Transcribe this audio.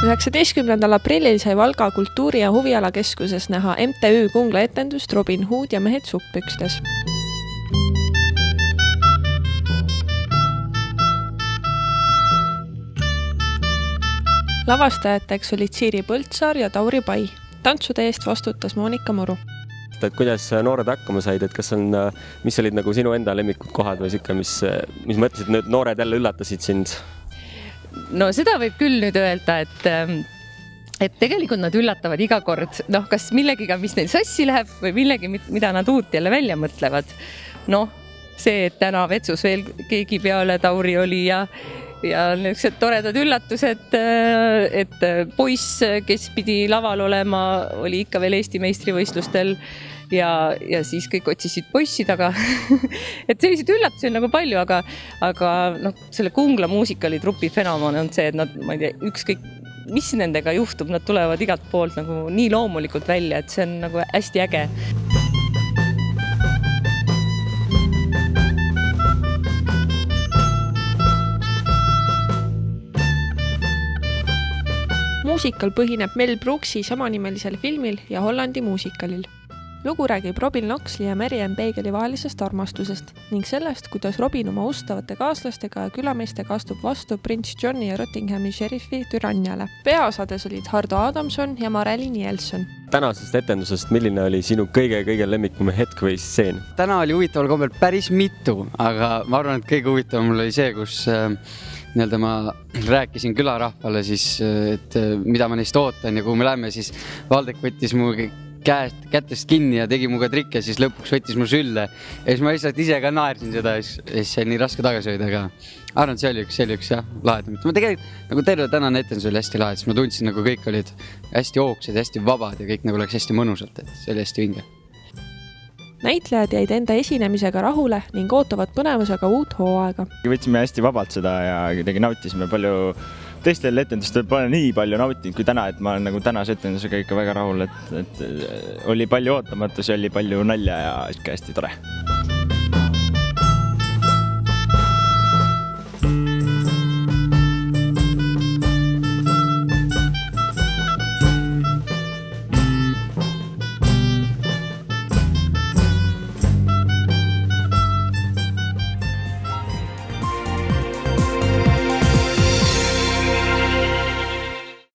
19. aprillil sai Valga kultuuri- ja huvialakeskuses näha MTÜ Kungla etendust Robin Hood ja mehed suppükstes. Lavastajateks olid Siiri Põldsaar ja Tauri Pai. Tantsude eest vastutas Monika Moru. Et kuidas noored hakkama said, et kas on, mis olid nagu sinu enda lemmikud kohad või siuke, mis mõtlesid, et noored jälle üllatasid sind? No seda võib küll nüüd öelda, et tegelikult nad üllatavad iga kord, kas millegiga, mis neil sassi läheb või millegi, mida nad uut jälle välja mõtlevad. See, et täna vetsus veel keegi peale Tauri oli ja niisugused toredad üllatused, et poiss, kes pidi laval olema, oli ikka veel Eesti meistrivõistlustel ja siis kõik otsisid poissi taga. Et selliseid üllatusi on nagu palju, aga selle Kungla muusikalitrupi fenomen on see, et nad, ma ei tea, ükskõik mis nendega juhtub, nad tulevad igalt poolt nagu nii loomulikult välja, et see on nagu hästi äge. Muusikal põhineb Mel Brooksi samanimelisel filmil ja Hollandi muusikalil. Lugu räägib Robin Loxley ja Marianne Beigeli vahelisest armastusest ning sellest, kuidas Robin oma ustavate kaaslastega ja külameestega astub vastu prints Johnny ja Rottinghami šerifi türanniale. Peaosades olid Hardo Adamson ja Mareli Nielsen. Tänasest etendusest, milline oli sinu kõige lemmikum hetk või stseen? Täna oli huvitaval kombel päris mitu, aga ma arvan, et kõige huvitavam oli see, kus ma rääkisin külarahvale siis, et mida ma neist ootan ja kuhu me lähme, siis Valdek võttis mu kätest kinni ja tegi muga trikke, siis lõpuks võttis mu sülle. Ja siis ma lihtsalt ise ka naersin seda ja siis see nii raske tagasi hoida, aga arvan, see oli üks lahedam. Ma tegelikult nagu terve tänane etendus oli hästi lahed, siis ma tundsin, nagu kõik olid hästi hoogsed, hästi vabad ja kõik nagu läks hästi mõnusalt, et see oli hästi vinge. Näitlejad jäid enda esinemisega rahule ning ootavad põnevusega uut hooaega. Võtsime hästi vabalt seda ja kuidagi nautisime palju. Teistel etendustel pole nii palju nautinud kui täna, et ma olen nagu tänase etendusega ikka väga rahul, et oli palju ootamatusi, oli palju nalja ja hästi tore.